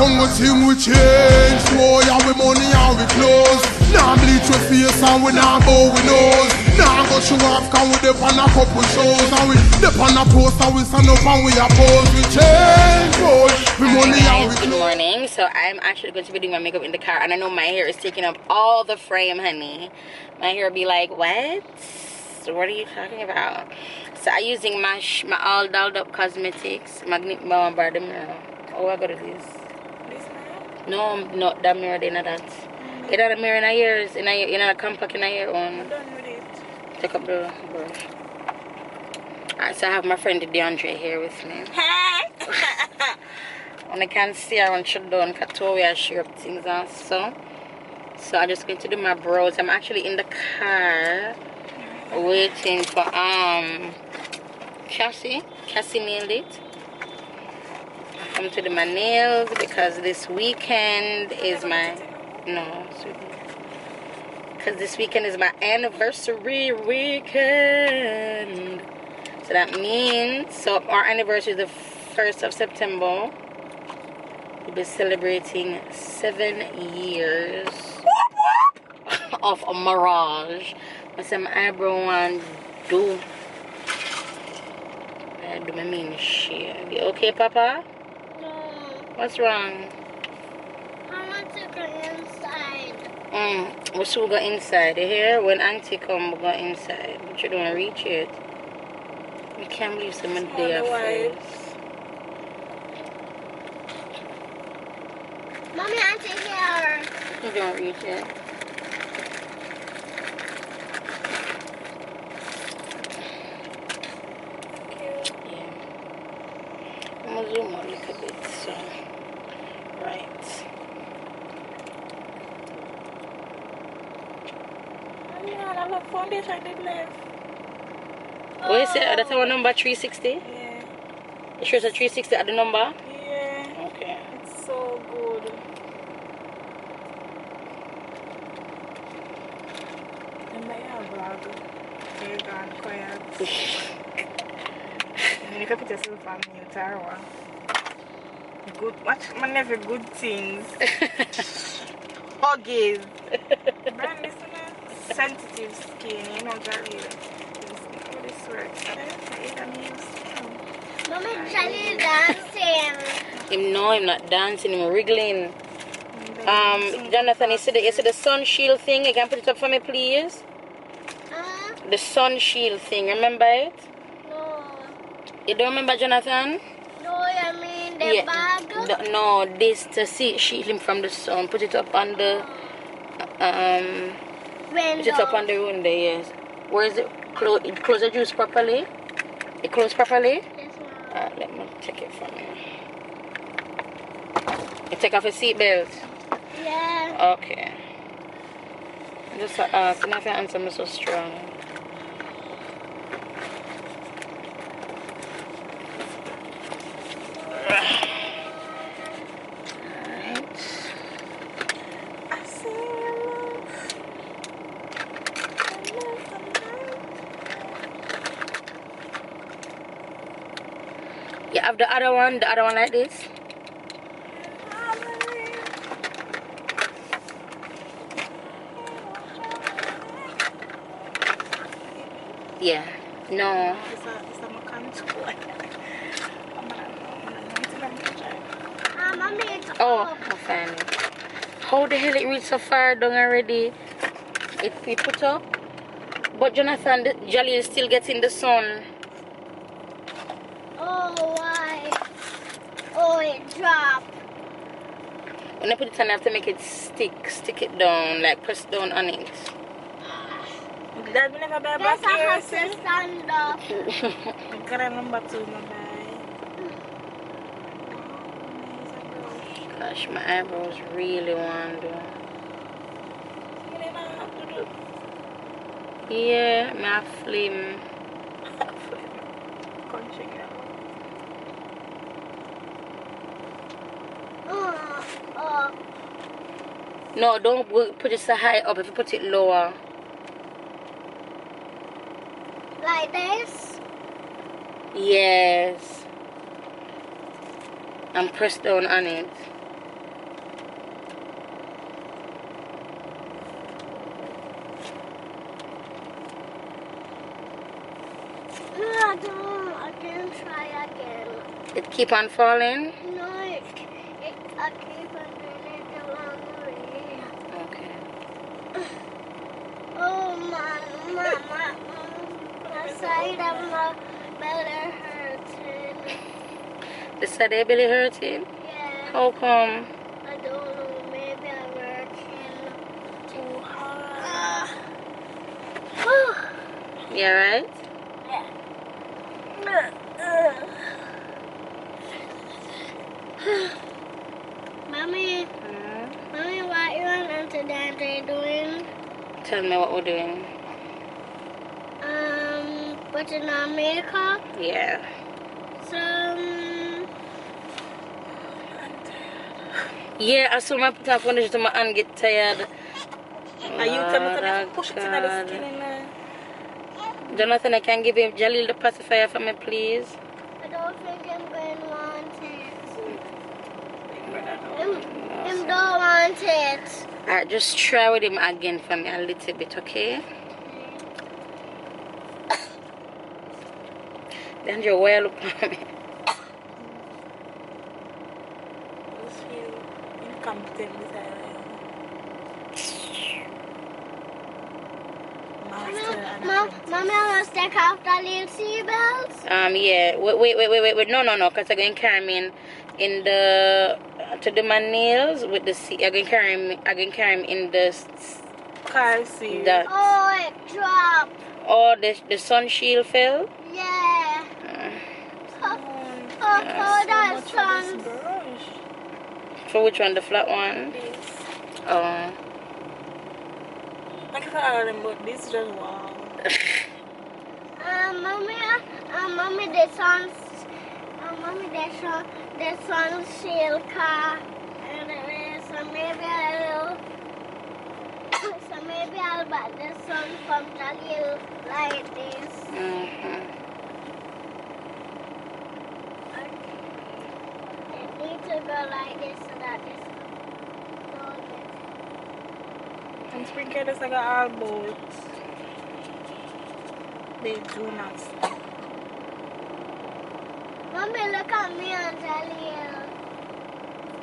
jungle thing we change. Boy, and we money and we clothes. Now bleach we face and we now bow we nose. Now go show off can we dip on a couple shows. And we dip on a post and we stand up and we oppose. We change, boy, we money and we clothes. Good morning. So I'm actually going to be doing my makeup in the car. And I know my hair is taking up all the frame, honey. My hair will be like, what? What are you talking about? So I'm using my all dolled up cosmetics magnet bomb by the mirror. Oh, I got this. This mirror? No, not that mirror. They not that. It had a mirror in a ears, in a compact in a ear on. I'm done with it. Take up the brush. Alright, so I have my friend DeAndre here with me. Hey. And I can't see her when she's done because we are sure up things and so I'm just going to do my brows. I'm actually in the car waiting for Cassie nailed it. I come to do my nails because this weekend is my because this weekend is my anniversary weekend. So that means our anniversary is the 1st of September. We'll be celebrating 7 years of a mirage. With some eyebrow and do my mean shit. You okay, Papa? No. What's wrong? I want to go inside. We should go inside. You hear? When Auntie come, we go inside. But you don't reach it. I can't believe someone there first. Mommy, Auntie here. You don't reach it. Yeah. I'm gonna zoom out a little bit. So, right. I have a foundation did left. What is it? That's our number 360? Yeah. You sure it's a 360 at the number? Yeah. Okay. It's so good. And my vlog. You're gone quiet. And you can put yourself on mute, Tara. Good. Watch my never good things. Huggies. Brand this one. Sensitive skin, you know, Gary. This works. Mommy, Charlie dancing. I'm not dancing, I'm wriggling. Jonathan, you see the sun shield thing? You can put it up for me, please? The sun shield thing, remember it? No. You don't remember, Jonathan? No, I mean the bag. No, this to shield him from the sun. Put it up on the Window. put it up on the window, yes. Where is it? Close the juice properly? It close properly? Yes, Mom. Let me take it from you. You take off your seatbelt? Yeah. Okay. Just ask, and if your answer me so strong. You have the other one like this? Yeah. No. Mommy, it's Oh, off. I found it. How the hell it reached so far down already? It put up? But Jonathan, the jelly is still getting the sun. Oh, why? Oh, it dropped. When I put it on, I have to make it stick it down, like press down on it. Dad, we never buy Yes, back I here, have to stand up. I got a number 2, my bye. Gosh, my eyebrows really wander. Yeah, my flame. No, don't put it so high up. If you put it lower. Like this? Yes. And press down on it. I can try again. It keep on falling? No, I keep on doing it the wrong way. Okay. Oh, my side of my belly hurting. The side of your belly hurting? Yeah. How come? I don't know. Maybe I'm working too hard. You alright? Mommy, Mommy, what you and Auntie Dante doing? Tell me what we're doing. Putting on makeup. Yeah. Yeah, I saw my put on foundation to my hand get tired. Are you telling me to push it into the skin in there? Jonathan, I can give him Jalil the pacifier for me, please. I don't think I'm going to want it. Him don't want it. Alright, just try with him again for me a little bit, okay? Then you're well up on me. I just feel incompetent with that. Mommy, I must take off the little seatbelts. Yeah. Wait. No. Cause I'm going to carry him in the to do my nails with the seat. I'm going to carry him in the Car seat. that. Oh, it dropped. Oh, the sun shield fell. Yeah. That sun. For which one? The flat one. This. Oh. Like if I them, but this is just wow. Mommy, the sun shield car, and so maybe I'll buy the sun from the little like this. It needs to go like this so that this don't get. And sprinkle this like all bolts. They do not stop. Mommy, look at me and Jaleel.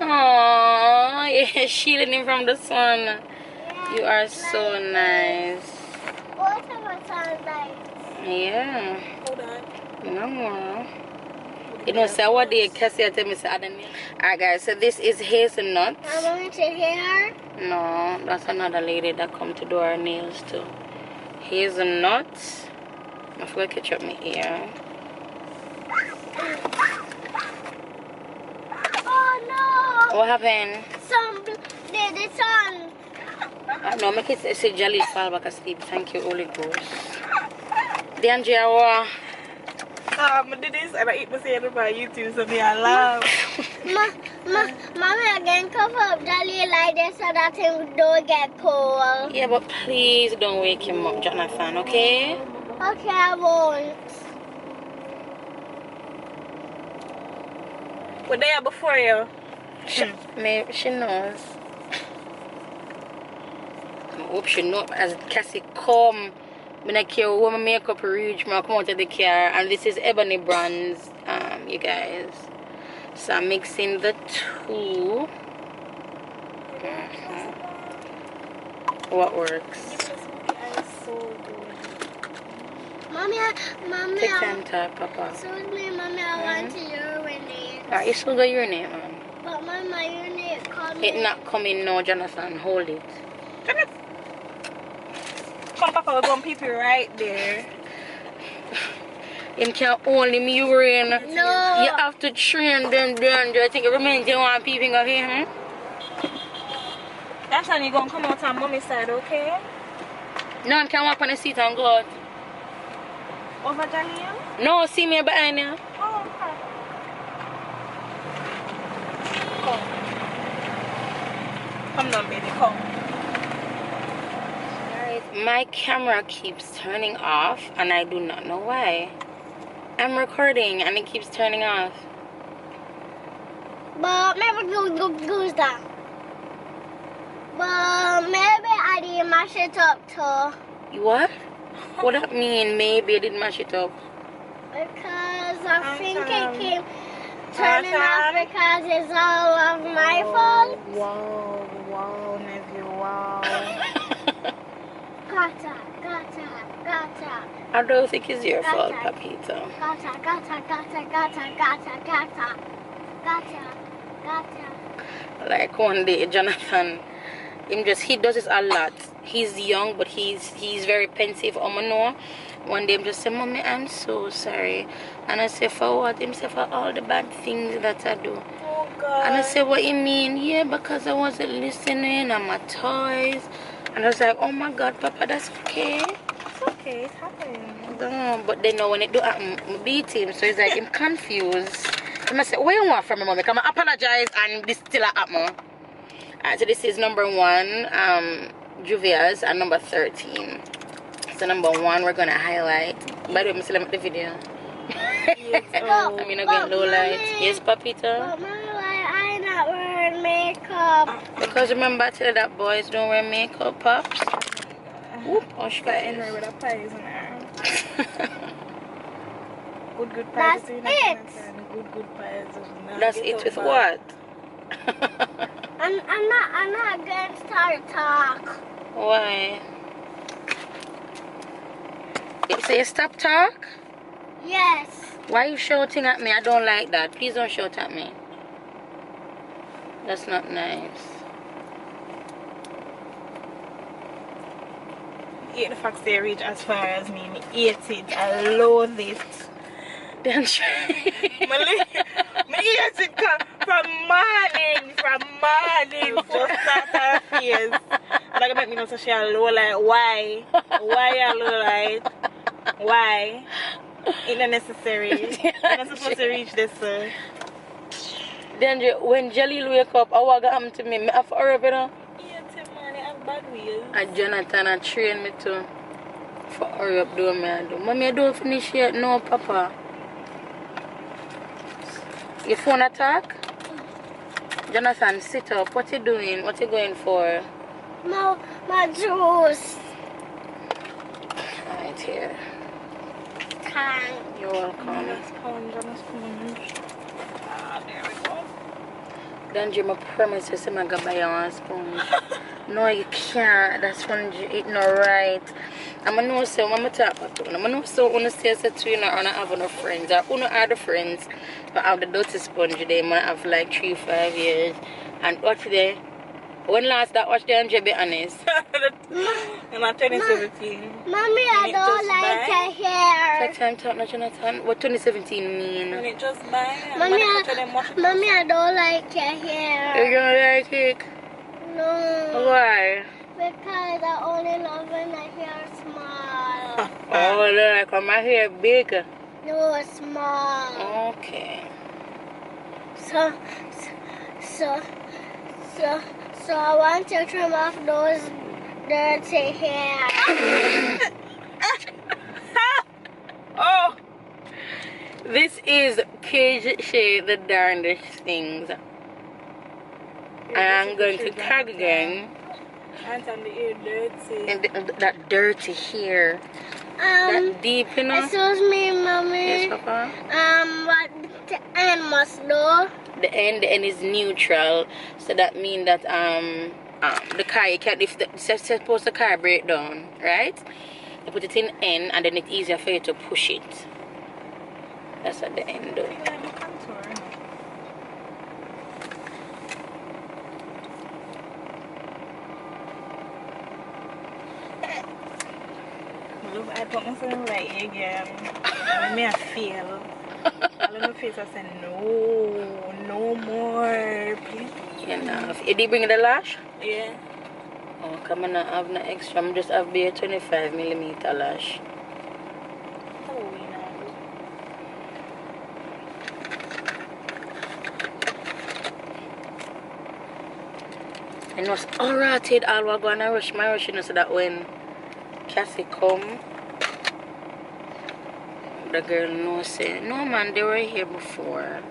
Oh, yeah, shielding him from the sun. Yeah, You are like so this. nice. What about sunlight? Yeah. Hold on. No. You know, so what day Cassie tell me, alright, guys, so this is hazelnut. I'm going to hair. No, that's another lady that come to do our nails too. Hazelnut. I forgot to catch up my ear. Oh no! What happened? The sun. No, make it say Jolly fall back asleep. Thank you, Holy Ghost. The Andrea. I did this and I eat my sandwich by YouTube, so me I laugh. Mommy, again cover up Jaleel like this so that him don't get cold. Yeah, but please don't wake him up, Jonathan, okay? Okay, I won't. Were they before you? Maybe she knows. I hope she knows. As Cassie come, when I care when my makeup reach, I come out of the car, and this is Ebony Brands, you guys. So I'm mixing the two. What works? So good. Mommy, Take time to Papa. excuse me, Mommy, I want to urinate. Alright, you still got your name, man. But Mama, urinate called me. It not coming now, Jonathan. Hold it. Come, Papa, we're going to pee right there. Him can only me urine. No. You have to train them down. Do I think it remains you want peeping of him? That's when you're going to come out on Mommy's side, okay? No, I can walk on the seat and go out. Over Jaleel? No, see me behind you. Oh, okay. Come. Come down, baby, come. Alright, my camera keeps turning off and I do not know why. I'm recording and it keeps turning off. But maybe goes down. But maybe I didn't mash it up too. What? What that mean? Maybe I didn't mash it up. Because I think it came turning off because it's all of my fault. Wow, nephew, wow. Gotcha. I don't think it's your fault, Papito. Gotcha. Like one day, Jonathan, he does this a lot. He's young, but he's very pensive. No. One day, I'm just saying, Mommy, I'm so sorry. And I say, for what? Him say, for all the bad things that I do. Oh, God. And I say, what you mean? Yeah, because I wasn't listening and my toys. And I was like, oh my God, Papa, that's okay. It's okay, it happens. No, but then when it do happen, I beat him. So he's like, I'm confused. I say, what you want from me, Mommy? Come I apologize and this still happen. Alright, so this is number 1, Juvia's, and number 13. So number 1, we're gonna highlight. By the way, I'm still the video. Yes, I mean, again, low light. Yes, Papito? But Mommy, why I not wearing makeup? Because remember, I tell you that boys don't wear makeup, Pops. Whoop, oh, she got in there with a pies in there. Good That's pies. it. Good pies. That's it with what? I'm not going to start talk. Why? You say stop talk? Yes. Why are you shouting at me? I don't like that. Please don't shout at me. That's not nice. I hate the fact they reach as far as me. I hate it. I loathe it. Then I hate it from morning. Just start her face. And I make me know so she a low light. Why? Why a low light? Why? It's not necessary. You're not supposed to reach this. Then when Jelly wake up, what happened to me? I have to hurry up, you know? Yeah, man, I have bad wheels. And Jonathan trained me to for hurry up do me I do. Mommy, I don't finish yet. No, Papa. Your phone attack? Jonathan, sit up. What you doing? What you going for? My juice. Right here. Thank You're welcome. On a sponge. Ah, there we go. Then Jim promise you I'm gonna buy you one sponge. No, you can't. That sponge it not right. I'm gonna know so I'm talk about it. I'm gonna know so when stay as a twin or not have no friends or uno are the friends but have the dirty sponge they might have like 3-5 years. And watch there. When last that watch there and be honest. And I'm 2017. Mommy, I don't like your hair. Take time talk now, Jonathan. What 2017 mean? And it just buy. Mommy, I don't like your You hair. don't like it? No. Why? Because I only love when my hair is small. Oh, look, my hair big. No, it's small. Okay. So I want to trim off those dirty hair. Oh! This is KJ the darndest things. I'm going to tag again. And on the ear dirty. And that dirty hair. That deep, you know? Excuse me, Mommy. Yes, Papa? What the end must do? The end is neutral. So that means that the car, you can't, if suppose the car break down, right? You put it in N and then it's easier for you to push it. That's at the end though. Look, I put myself right again. And I feel. I let my face, I said, no more, please. Enough. You did bring the lash? Yeah. Oh, come on, I have no extra. I'm just have a 25mm lash. How are we now? And was all rotted, all we're going to rush my rush, you know, so that when Cassie come, the girl knows, say, no man, they were here before.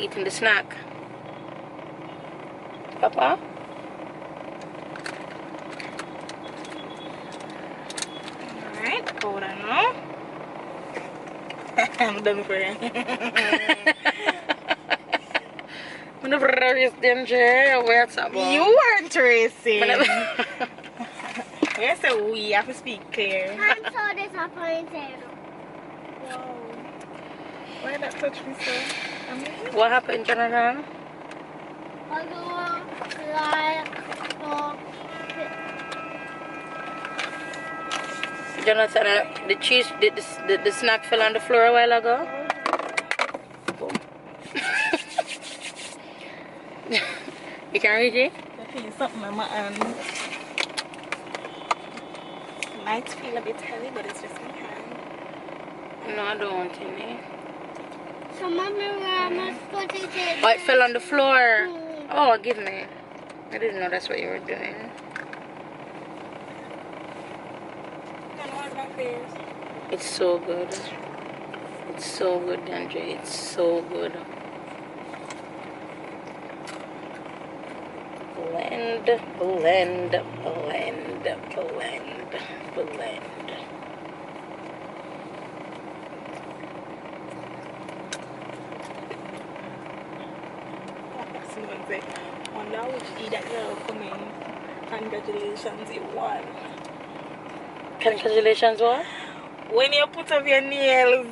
eating the snack. Papa? Alright, hold on now. I'm done for it. I'm never racing, where's that boy? You weren't racing. Yes, so we have to speak clear. I'm so disappointed. Wow. Why that touch me so? What happened, Jonathan? Jonathan, the cheese, the snack fell on the floor a while ago. Boom. You can reach it? I feel something on my hand. Might feel a bit heavy, but it's just my hand. No, I don't want any. So mommy, where am I supposed to take Oh, it fell on the floor. Oh, give me. I didn't know that's what you were doing. It's so good. It's so good, Andre. It's so good. Blend, blend, blend, blend, blend. Someone say, wonder which day that girl coming. Congratulations, you won. Congratulations, what? When you put up your nails.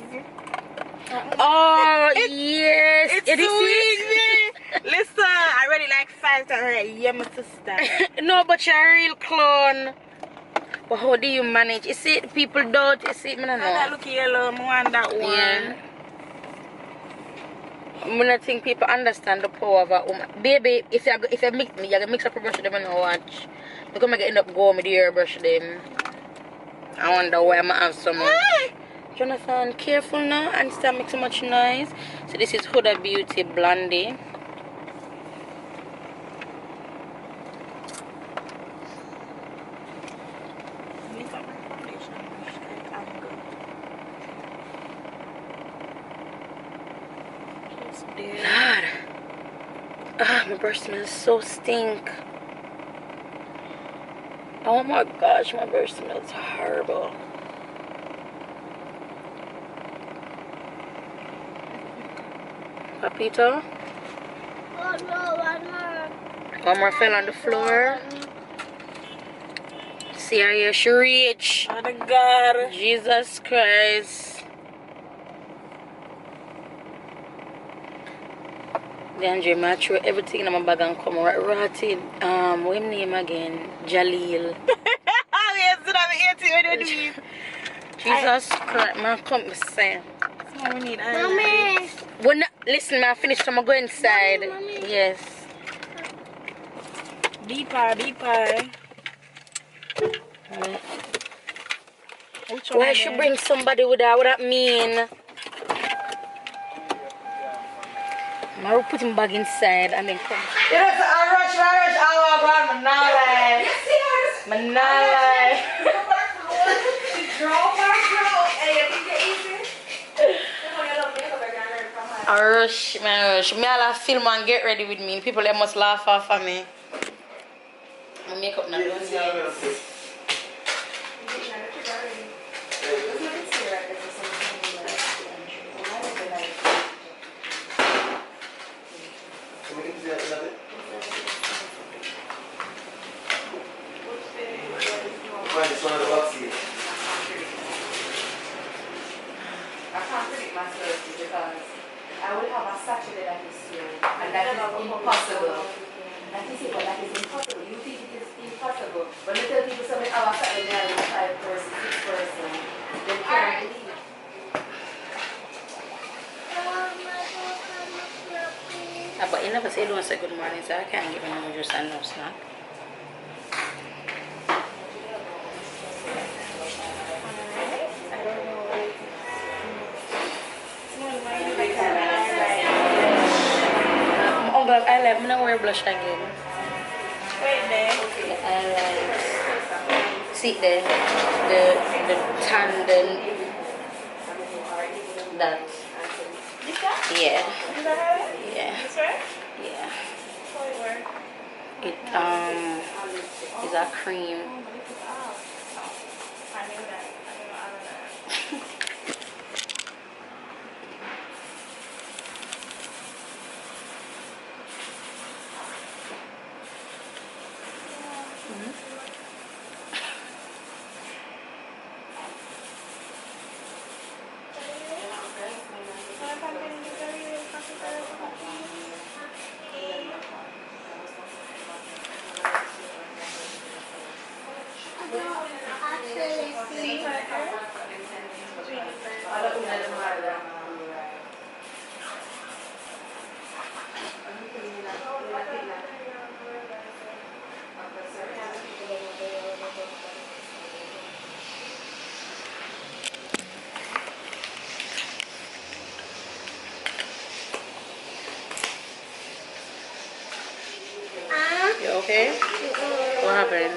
Oh, yes. It's It is sweet, me. Listen, I already like 5 times. Already, yeah, my sister. No, but you're a real clone. But how do you manage? You see, people don't. You see, I don't And I know. look yellow, I want that one. Yeah. I don't think people understand the power of a woman. Baby, if you mix me, you're gonna mix up a brush them and watch. Because I end up going with the airbrush them. I wonder why I'm gonna have so much. Jonathan, careful now and stop making so much noise. So this is Huda Beauty Blondie. Lord. Ah, my breath smells so stink. Oh my gosh, my breath smells horrible. Papito? Oh no, one more. One more fell on the floor. See how you should reach. Oh my God. Jesus Christ. Then I threw everything in my bag and come rotted. What name again? Jaleel. Oh yes, did I eat it when you do it? Jesus Christ, man, come say. So we need Mommy. When listen, man, I finished. I'm gonna go inside. Mommy. Yes. Deeper, deeper. Which one? Why should bring somebody with that? What that mean? I will put him back inside and then come. You know, I rush, oh God, I'm not lying. I'm not lying. I rush, man, rush. Me all film and get ready with me. People they must laugh off of me. My makeup now. I can't predict my Thursday because I will have a Saturday that is slow, and that is impossible. That is it, but that is impossible. You think it is impossible. When you tell people something, our Saturday I will 5 person, 6 person, they can't believe it. But you never say don't say good morning, so I can't give him just a no snack. I'm gonna wear blush again. Wait there. The eyeliner. See there, the tan, that. This guy? Yeah. Is that right? Yeah. swear? Yeah. How it work? It is a cream. I knew that. I knew all of that. You okay? What happened?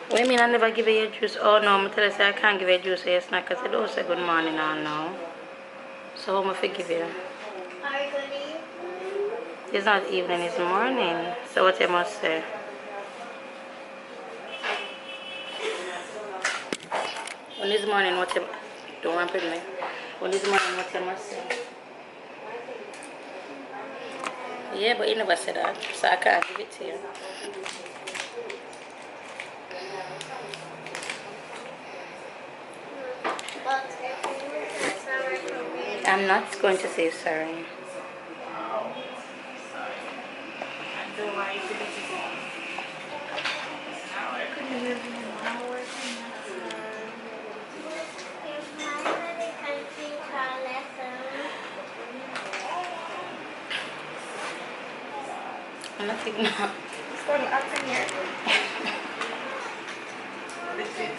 What do you mean I never give you your juice? Oh no, I'm telling you I can't give you juice or your snack because you don't say good morning on now. So how am I forgive you? It's not evening, it's morning. So what you must say? When it's morning, what you don't want to me? When it's morning, what you must say? Yeah, but you never said that, so I can't give it to you. I'm not going to say sorry. I don't want you to be I'm not taking out. It's going up in here. This is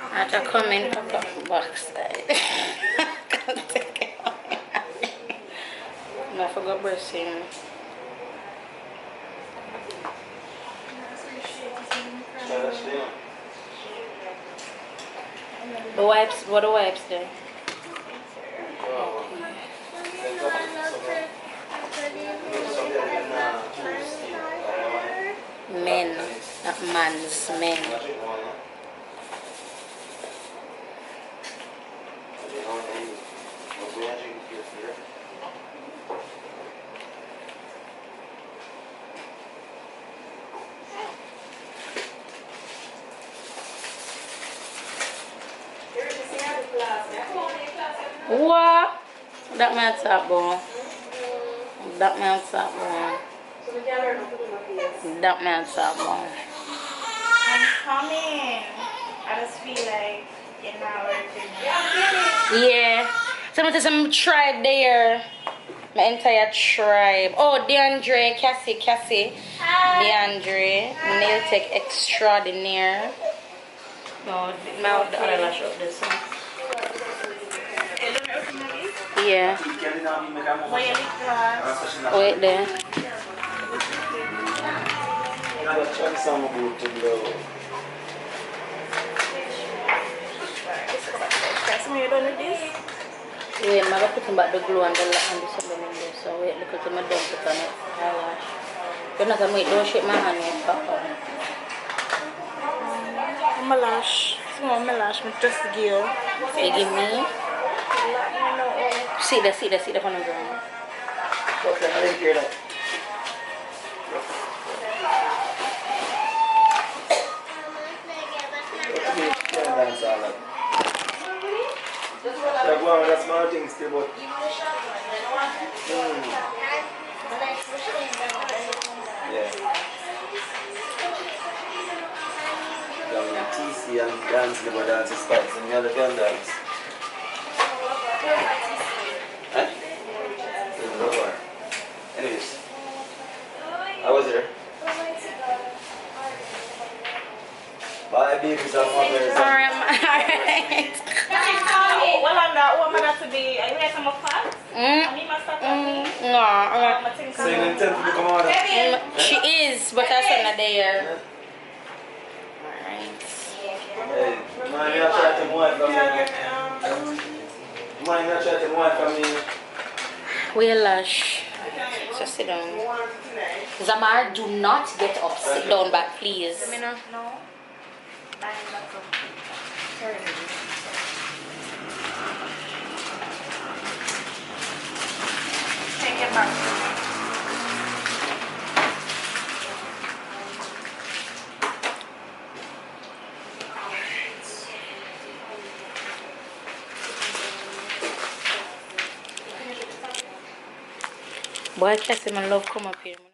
I have to come in pop-up box. I forgot brushing. The wipes, what the wipes do? Men, not man's, men. What? That man's up, boy. That man's up, boy. That man's up, boy. I'm coming. I just feel like you're not working. Yeah. Some tribe there. My entire tribe. Oh, DeAndre, Cassie. DeAndre. Nail tech extraordinaire. No, my other lash up this one. Yeah. Wait there. You done with this? Wait, I'm going to put back the glue and the something in there. So wait, look at my dog put on it. Eyelash. You're not going to don't shake my hand yet, Papa. My lash. Some my lash, my just give you. You give me? Sit there on the ground. Okay, I didn't hear that. Like one of the small things still, but yeah. see and dance, never dance is spice. And the other can dance. Huh? Anyways, I was there. Bye, babies and mothers. Alright. Well, on that woman has to be. I wear some of that. I mean, my stuff. No. So you intend to become a mother? She is, but that's not there. Alright. Hey, man, you're trying to move from me. Man, you're trying to move from me. Well, Lash. So sit down. Zamar, do not get up. Sit down back, please. No. Sorry. Take it back. Boy, I my love come up here.